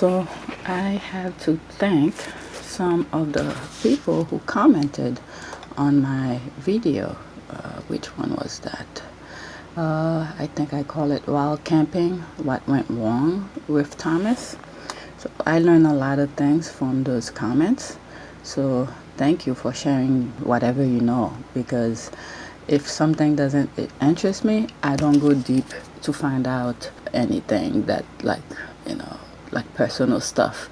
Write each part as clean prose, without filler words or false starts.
So I have to thank some of the people who commented on my video. Which one was that? I think I call it Wild Camping, What Went Wrong with Thomas. So I learned a lot of things from those comments. So thank you for sharing whatever you know, because if something doesn't interest me, I don't go deep to find out anything that like personal stuff.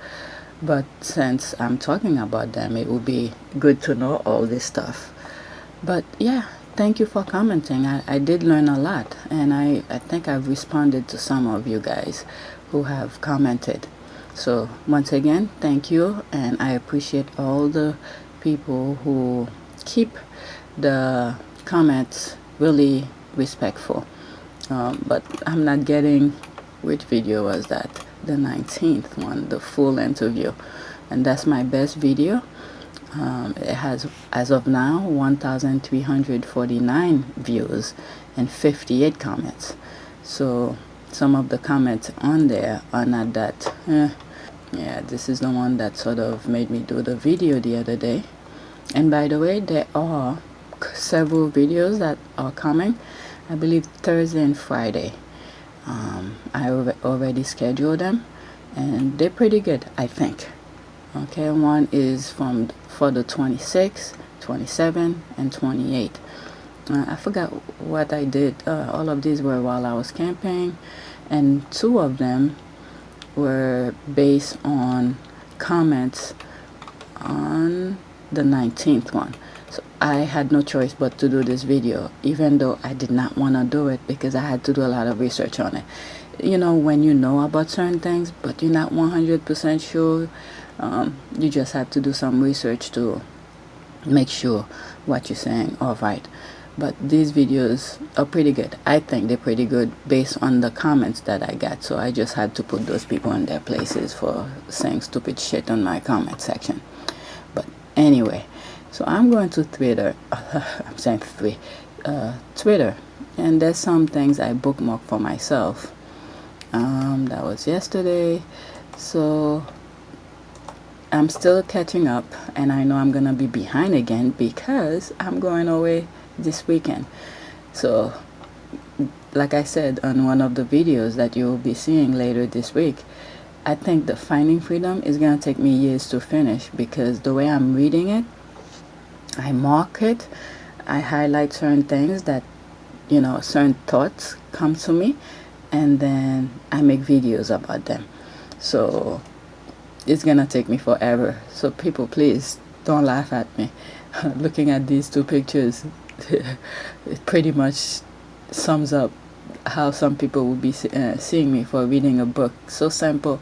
But since I'm talking about them, it would be good to know all this stuff. But yeah, thank you for commenting. I did learn a lot, and I think I've responded to some of you guys who have commented. So once again, thank you, and I appreciate all the people who keep the comments really respectful. But I'm not getting, which video was that? The 19th one, the full interview, and that's my best video. It has, as of now, 1,349 views and 58 comments. So some of the comments on there are not that yeah, this is the one that sort of made me do the video the other day. And by the way, there are several videos that are coming, I believe Thursday and Friday. I already scheduled them, and they're pretty good, I think. Okay, one is for the 26th, 27, and 28. I forgot what I did. All of these were while I was camping, and two of them were based on comments on the 19th one. So I had no choice but to do this video, even though I did not want to do it because I had to do a lot of research on it. You know, when you know about certain things but you're not 100% sure, you just have to do some research to make sure what you're saying are right. But these videos are pretty good. I think they're pretty good based on the comments that I got. So I just had to put those people in their places for saying stupid shit on my comment section. But anyway, so I'm going to Twitter. I'm saying Twitter. And there's some things I bookmarked for myself. That was yesterday. So I'm still catching up, and I know I'm gonna be behind again because I'm going away this weekend. So like I said on one of the videos that you'll be seeing later this week, I think the Finding Freedom is gonna take me years to finish, because the way I'm reading it, I mark it, I highlight certain things that, you know, certain thoughts come to me, and then I make videos about them. So it's gonna take me forever. So people, please don't laugh at me. Looking at these two pictures, it pretty much sums up how some people will be seeing me for reading a book so simple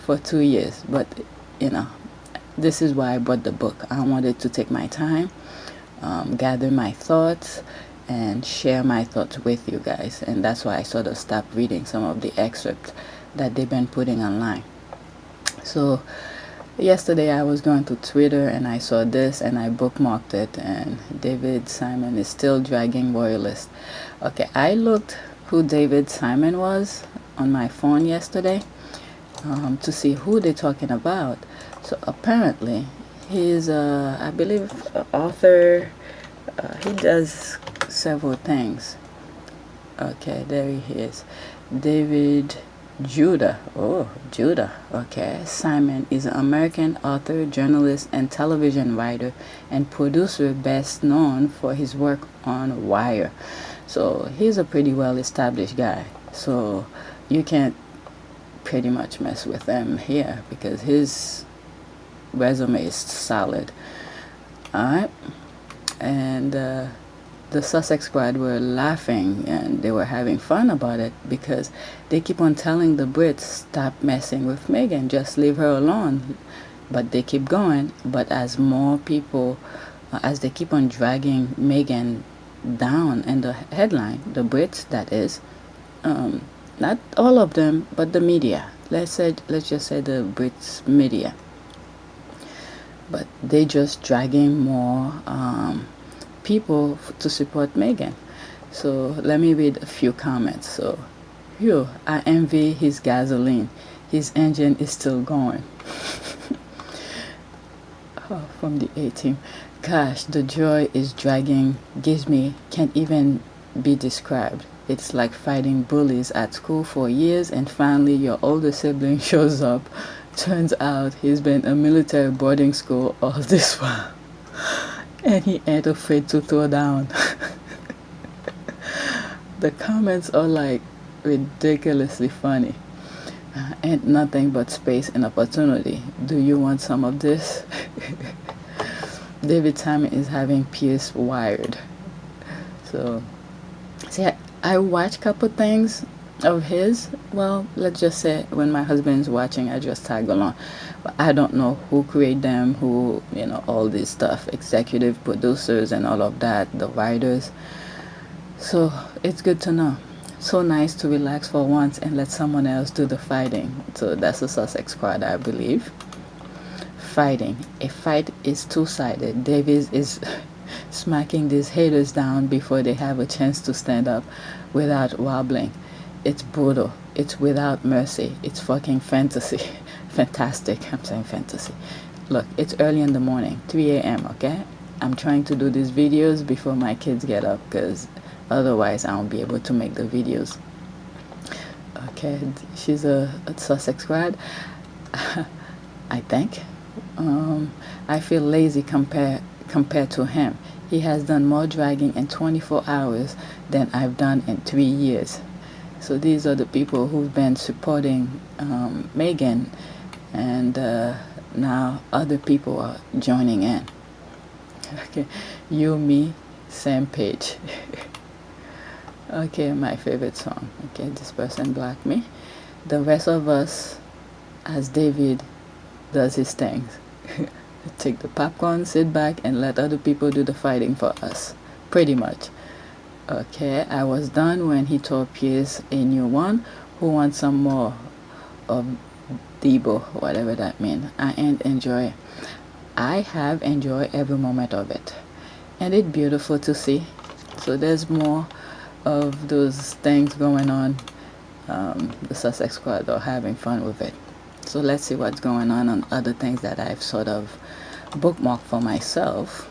for 2 years. But you know, this is why I bought the book. I wanted to take my time, gather my thoughts, and share my thoughts with you guys. And that's why I sort of stopped reading some of the excerpts that they've been putting online. So yesterday I was going to Twitter and I saw this and I bookmarked it, and David Simon is still dragging royalists. Okay, I looked who David Simon was on my phone yesterday to see who they're talking about. So apparently he's I believe author. He does several things. Okay, there he is. David Judah. Oh, Judah. Okay. Simon is an American author, journalist, and television writer and producer, best known for his work on Wire. So he's a pretty well established guy. So you can't pretty much mess with him here because his resume is solid. Alright. And the Sussex Squad were laughing and they were having fun about it because they keep on telling the Brits, stop messing with Meghan, just leave her alone. But they keep going. But as more people, as they keep on dragging Meghan down in the headline, the Brits, that is, not all of them, but the media. Let's just say the Brits media. But they just dragging more people to support Meghan. So let me read a few comments. So, I envy his gasoline. his engine is still going. Oh, from the A-team. Gosh, the joy is dragging, gives me, can't even be described. It's like fighting bullies at school for years and finally your older sibling shows up. Turns out he's been a military boarding school all this while. And he ain't afraid to throw down. The comments are like ridiculously funny. Ain't nothing but space and opportunity. Do you want some of this? David Simon is having Pierce wired. So, see, I watch a couple things of his. Well, let's just say when my husband's watching, I just tag along. But I don't know who create them, who, all this stuff, executive producers and all of that, the writers. So it's good to know. So nice to relax for once and let someone else do the fighting. So that's the Sussex squad, I believe. Fighting. A fight is two-sided. Davies is smacking these haters down before they have a chance to stand up without wobbling. It's brutal. It's without mercy. It's fucking fantasy. Fantastic. I'm saying fantasy. Look, it's early in the morning, 3 a.m., okay? I'm trying to do these videos before my kids get up because otherwise I won't be able to make the videos. Okay, she's a Sussex grad, I think. I feel lazy compared to him. He has done more dragging in 24 hours than I've done in 3 years. So these are the people who've been supporting Meghan, and now other people are joining in. Okay, you, me, same page. Okay, my favorite song. Okay, this person blocked me. The rest of us, as David does his things. Take the popcorn, sit back, and let other people do the fighting for us. Pretty much. Okay, I was done when he told Pierce a new one. Who wants some more of Debo, whatever that means. I have enjoyed every moment of it. And it's beautiful to see. So there's more of those things going on. The Sussex squad are having fun with it. So let's see what's going on other things that I've sort of bookmarked for myself.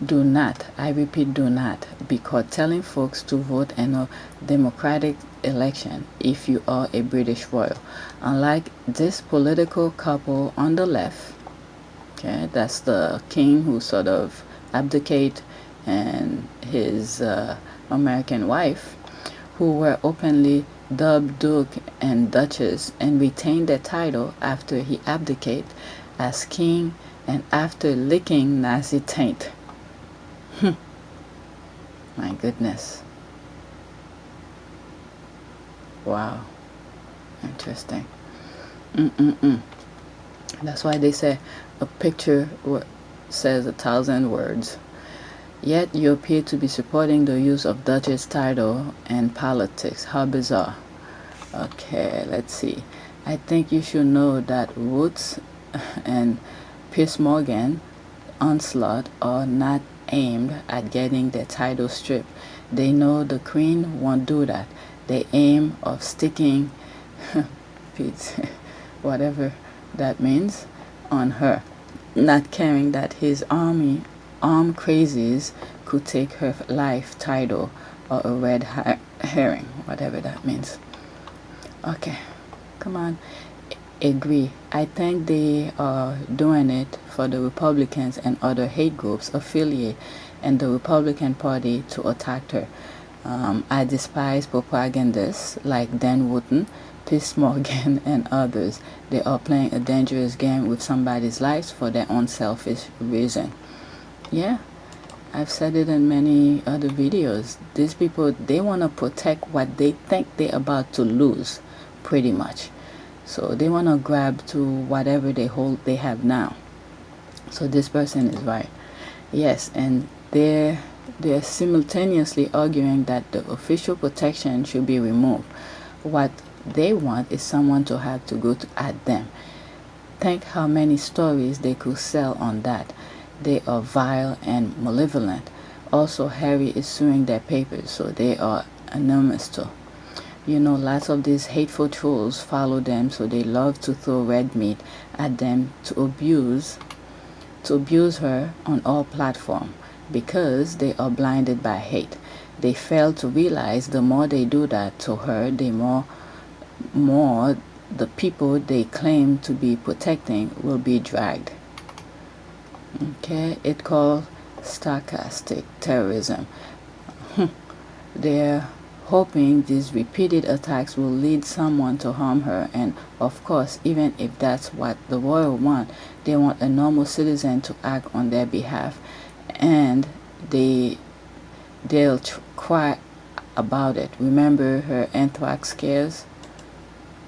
Do not, I repeat, do not be caught telling folks to vote in a democratic election if you are a British royal. Unlike this political couple on the left, okay, that's the king who sort of abdicate and his American wife, who were openly dubbed Duke and Duchess and retained their title after he abdicated as king and after licking Nazi taint. My goodness. Wow. Interesting. That's why they say a picture says 1,000 words. Yet you appear to be supporting the use of Duchess title and politics. How bizarre. Okay, let's see. I think you should know that Woods and Piers Morgan onslaught are not aimed at getting their title stripped. They know the Queen won't do that. They aim of sticking whatever that means on her, not caring that his armed crazies could take her life title or a red herring, whatever that means. Okay, come on. Agree. I think they are doing it for the Republicans and other hate groups affiliate in the Republican Party to attack her. I despise propagandists like Dan Wootton, Piers Morgan, and others. They are playing a dangerous game with somebody's lives for their own selfish reason. Yeah, I've said it in many other videos. These people, they want to protect what they think they're about to lose, pretty much. So they want to grab to whatever they have now. So this person is right. Yes, and they're simultaneously arguing that the official protection should be removed. What they want is someone to have to go at them. Think how many stories they could sell on that. They are vile and malevolent. Also, Harry is suing their papers, so they are anonymous too. You know, lots of these hateful trolls follow them, so they love to throw red meat at them to abuse her on all platforms because they are blinded by hate. They fail to realize the more they do that to her, the more the people they claim to be protecting will be dragged. Okay, it's called stochastic terrorism. They're hoping these repeated attacks will lead someone to harm her, and of course, even if that's what the royal want, they want a normal citizen to act on their behalf, and they'll cry about it. Remember her anthrax scares?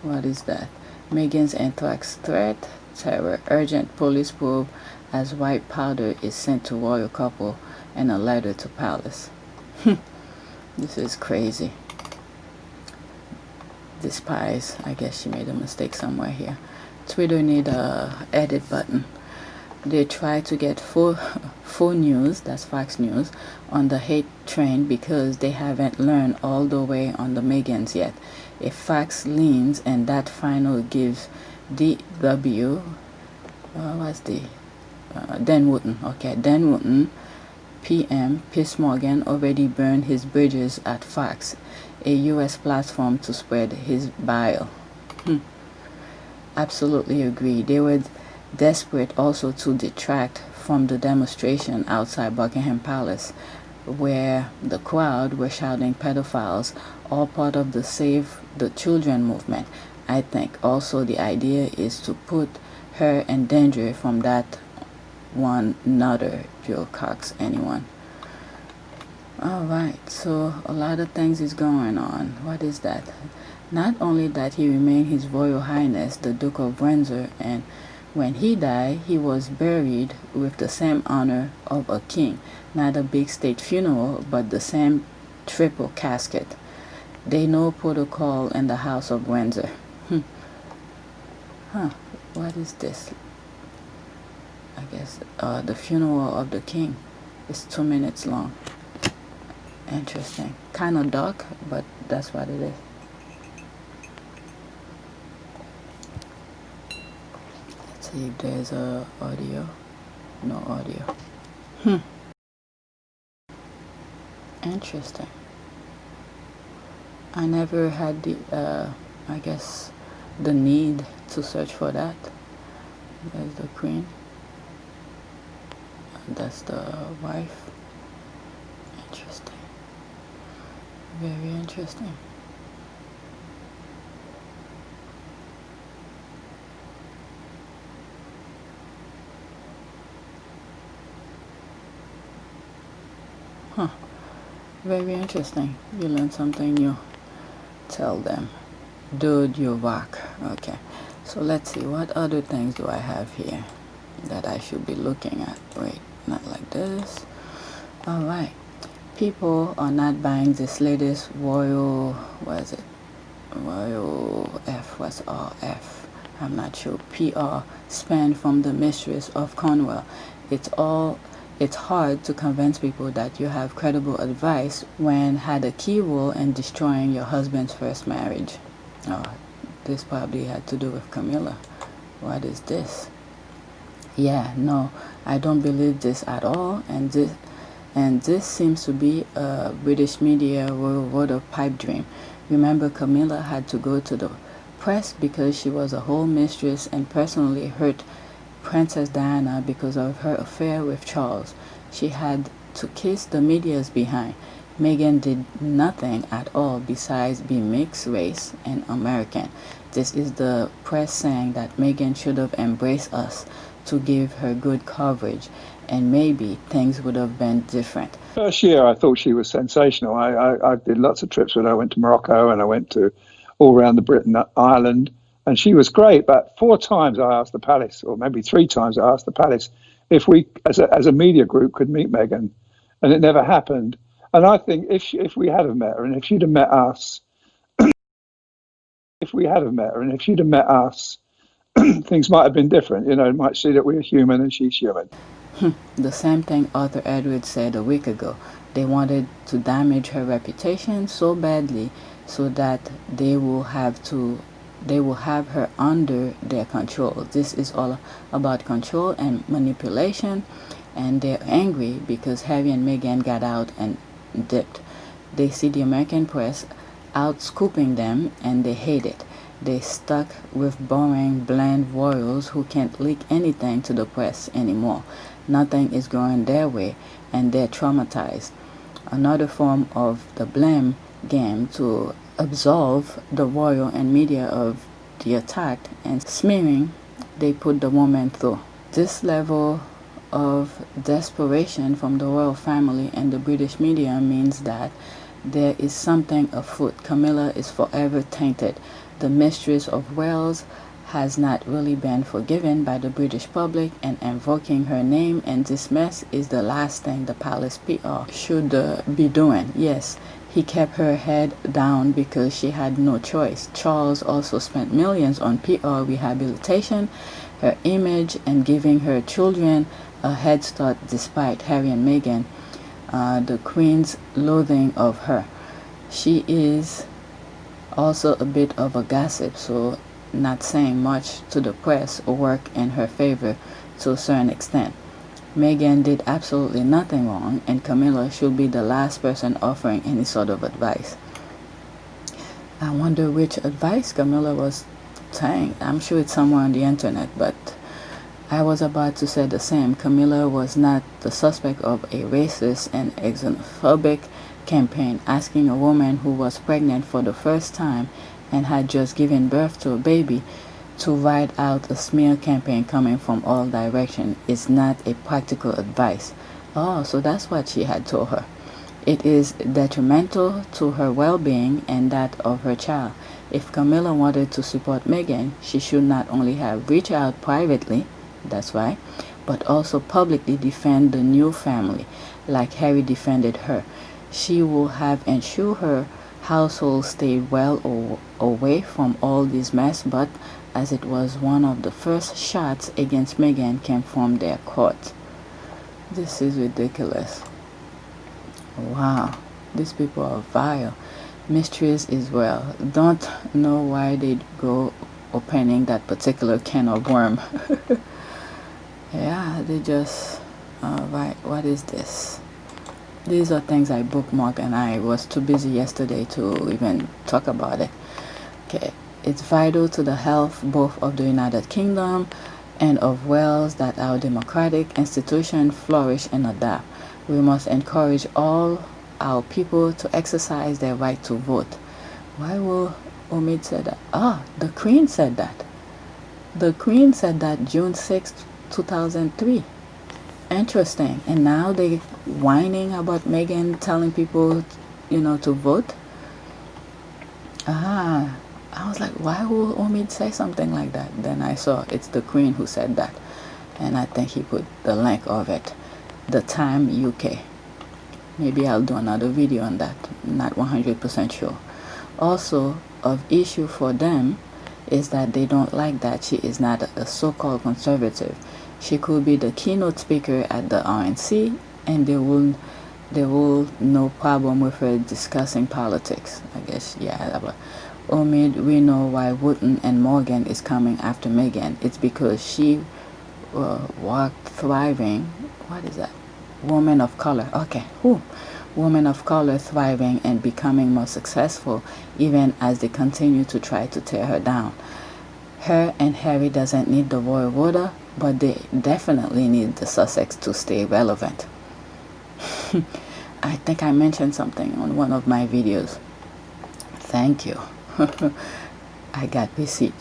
What is that? Meghan's anthrax threat, terror, urgent police probe as white powder is sent to royal couple and a letter to palace. This is crazy. Despise. I guess she made a mistake somewhere here. Twitter need a edit button. They try to get full news, that's Fox News, on the hate train because they haven't learned all the way on the Meghans yet. If Fox leans and that final gives DW, what's the Dan Wooten, okay, Dan Wooten, PM, Piers Morgan already burned his bridges at Fox, a U.S. platform to spread his bile. Absolutely agree. They were desperate also to detract from the demonstration outside Buckingham Palace, where the crowd were shouting pedophiles, all part of the Save the Children movement. I think also the idea is to put her in danger from that one nutter, Joe Cox, anyone. Alright, so a lot of things is going on. What is that? Not only that he remained His Royal Highness, the Duke of Windsor, and when he died, he was buried with the same honor of a king. Not a big state funeral, but the same triple casket. They know protocol in the House of Windsor. What is this? I guess the funeral of the king is 2 minutes long. Interesting. Kind of dark, but that's what it is. Let's see if there's a audio. No audio. Interesting. I never had the I guess the need to search for that. There's the queen. That's the wife. Interesting. Very interesting. Very interesting. You learn something new. Tell them. Dude, you rock. Okay. So let's see. What other things do I have here that I should be looking at? Wait, not like this. Alright. People are not buying this latest Royal, what is it? Royal F, what's RF? I'm not sure. PR spend from the mistress of Cornwall. It's hard to convince people that you have credible advice when had a key role in destroying your husband's first marriage. Oh, this probably had to do with Camilla. What is this? Yeah, no, I don't believe this at all, and this seems to be a British media wrote a pipe dream. Remember, Camilla had to go to the press because she was a whole mistress and personally hurt Princess Diana because of her affair with Charles. She had to kiss the media's behind. Meghan did nothing at all besides be mixed race and American. This is the press saying that Meghan should have embraced us to give her good coverage, and maybe things would have been different. First year, I thought she was sensational. I did lots of trips with her. I went to Morocco and I went to all around the Britain, Ireland, and she was great. But 4 times I asked the palace, or maybe 3 times I asked the palace, if we, as a media group, could meet Meghan, and it never happened. And I think if we had have met her, and if she'd have met us, things might have been different. You know, might see that we're human and she's human. The same thing Arthur Edwards said a week ago. They wanted to damage her reputation so badly so that they will have her under their control. This is all about control and manipulation, and they're angry because Harry and Meghan got out and dipped. They see the American press out scooping them, and they hate it. They stuck with boring, bland royals who can't leak anything to the press anymore. Nothing is going their way, and they're traumatized. Another form of the blame game to absolve the royal and media of the attack and smearing they put the woman through. This level of desperation from the royal family and the British media means that there is something afoot. Camilla is forever tainted. The mistress of Wales has not really been forgiven by the British public, and invoking her name and this mess is the last thing the palace PR should be doing. Yes, he kept her head down because she had no choice. Charles also spent millions on PR rehabilitation, her image, and giving her children a head start despite Harry and Meghan, the Queen's loathing of her. She is also a bit of a gossip, so not saying much to the press or work in her favor to a certain extent. Meghan did absolutely nothing wrong, and Camilla should be the last person offering any sort of advice. I wonder which advice Camilla was saying. I'm sure it's somewhere on the internet, but I was about to say the same. Camilla was not the suspect of a racist and xenophobic campaign asking a woman who was pregnant for the first time and had just given birth to a baby to ride out a smear campaign coming from all directions is not a practical advice. Oh, so that's what she had told her. It is detrimental to her well-being and that of her child. If Camilla wanted to support Meghan, she should not only have reached out privately, that's right, but also publicly defend the new family, like Harry defended her. She will have ensured her household stayed well away from all this mess, but as it was one of the first shots against Meghan came from their court. This is ridiculous. Wow, these people are vile. Mistress is well. Don't know why they'd go opening that particular can of worm. Yeah, they just, right, what is this? These are things I bookmarked and I was too busy yesterday to even talk about it. Okay, it's vital to the health both of the United Kingdom and of Wales that our democratic institutions flourish and adapt. We must encourage all our people to exercise their right to vote. Why will Omid say that? Ah, the Queen said that. The Queen said that June 6th, 2003. Interesting. And now they whining about Meghan telling people, to vote. Ah, I was like, why would Omid say something like that? Then I saw it's the Queen who said that, and I think he put the link of it. The Time UK. Maybe I'll do another video on that. Not 100% sure. Also, of issue for them is that they don't like that she is not a so-called conservative. She could be the keynote speaker at the RNC, and they will no problem with her discussing politics. I guess, yeah. But Omid, we know why Wotton and Morgan is coming after Meghan. It's because she walked thriving. What is that? Woman of color. Okay. Who? Women of color thriving and becoming more successful, even as they continue to try to tear her down. Her and Harry doesn't need the royal water, but they definitely need the Sussex to stay relevant. I think I mentioned something on one of my videos. Thank you. I got receipt.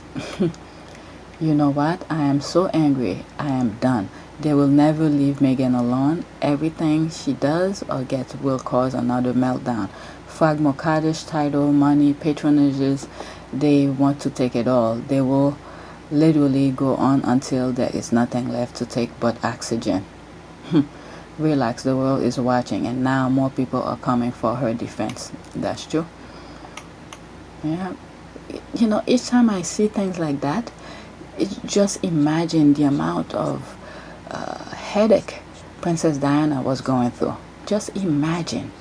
You know what? I am so angry. I am done. They will never leave Meghan alone. Everything she does or gets will cause another meltdown. Fragmo Kaddish, title, money, patronages, they want to take it all. They will literally go on until there is nothing left to take but oxygen. Relax, the world is watching, and now more people are coming for her defense. That's true. Yeah. Each time I see things like that, just imagine the amount of headache Princess Diana was going through. Just imagine.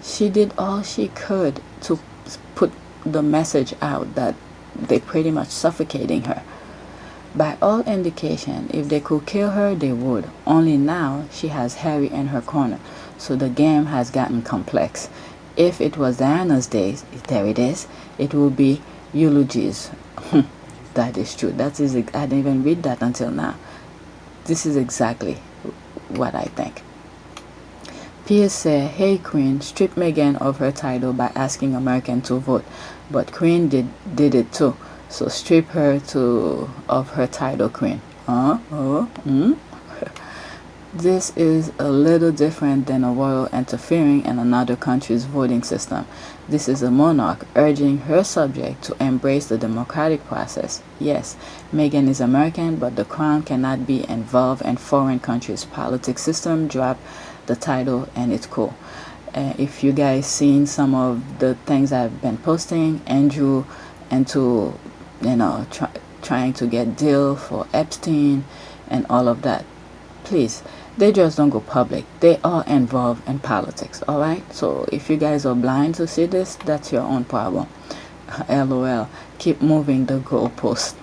She did all she could to put the message out that they pretty much suffocating her. By all indication, if they could kill her, they would. Only now she has Harry in her corner, so the game has gotten complex. If it was Diana's days, there it is, it will be eulogies. That is true. I didn't even read that until now. This is exactly what I think. Pierce said, hey Queen, strip Meghan of her title by asking Americans to vote. But Queen did it too. So strip her of her title, Queen. This is a little different than a royal interfering in another country's voting system. This is a monarch urging her subject to embrace the democratic process. Yes, Meghan is American, but the crown cannot be involved in foreign countries' politics system. Drop the title and it's cool. If you guys seen some of the things I've been posting, Andrew into trying to get deal for Epstein and all of that, please, they just don't go public. They are involved in politics, all right? So if you guys are blind to see this, that's your own problem. LOL. Keep moving the goalpost.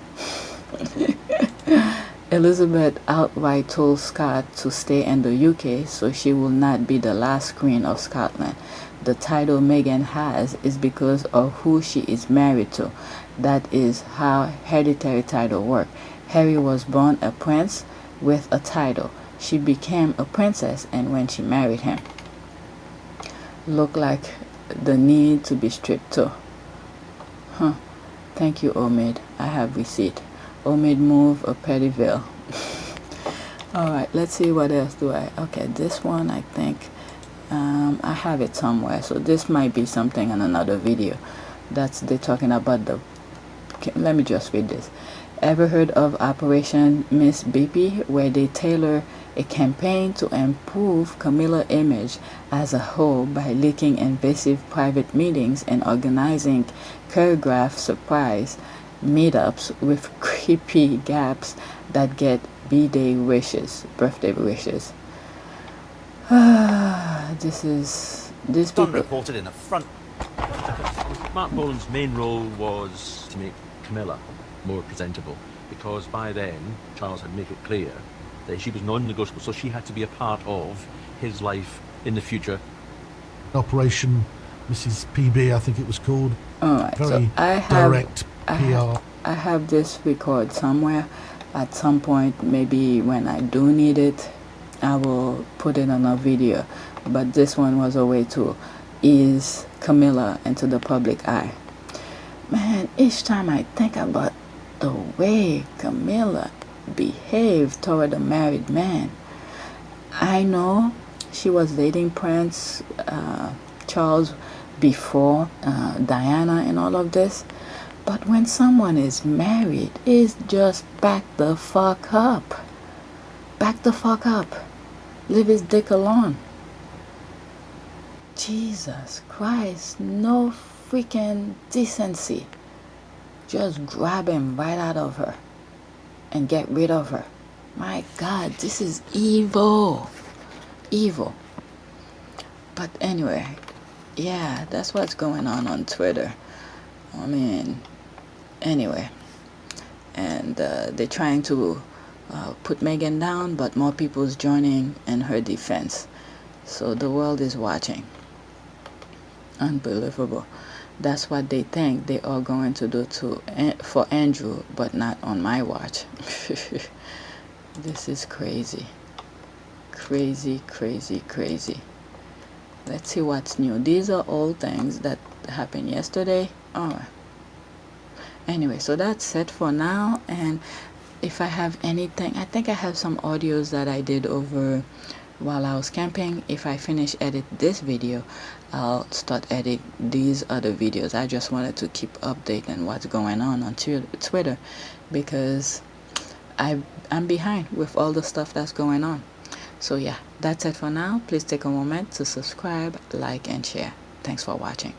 Elizabeth outright told Scott to stay in the UK so she will not be the last Queen of Scotland. The title Meghan has is because of who she is married to. That is how hereditary title work. Harry was born a prince with a title. She became a princess and when she married him. Look like the need to be stripped too. Thank you, Omid. I have receipt. Omid move a petty veil. Alright, let's see what else do I... Okay, this one I think I have it somewhere. So this might be something in another video. They're talking about the... Let me just read this. Ever heard of Operation Miss BP, where they tailor a campaign to improve Camilla's image as a whole by leaking invasive private meetings and organizing choreographed surprise meetups with creepy gaps that get birthday wishes. These people reported in a front. Mark Bolan's main role was to make Camilla more presentable, because by then Charles had made it clear that she was non-negotiable, so she had to be a part of his life in the future. Operation Mrs. PB, I think it was called. Alright, Very direct PR. I have this record somewhere. At some point, maybe when I do need it, I will put it on a video. But this one was a way to ease Camilla into the public eye. Man, each time I think about the way Camilla behaved toward a married man, I know she was dating Prince Charles before Diana and all of this, but when someone is married, it's just back the fuck up. Back the fuck up. Leave his dick alone. Jesus Christ, no freaking decency. Just grab him right out of her and get rid of her. My God, this is evil. Evil. But anyway, yeah, that's what's going on Twitter. I mean, anyway. And they're trying to put Meghan down, but more people's joining in her defense. So the world is watching. Unbelievable. That's what they think they are going to do for Andrew, but not on my watch. This is crazy. Crazy, crazy, crazy. Let's see what's new. These are all things that happened yesterday. Oh. Anyway, so that's it for now. And if I have anything, I think I have some audios that I did over while I was camping. If I finish edit this video, I'll start editing these other videos. I just wanted to keep updating what's going on Twitter, because I'm behind with all the stuff that's going on. So yeah, that's it for now. Please take a moment to subscribe, like, and share. Thanks for watching.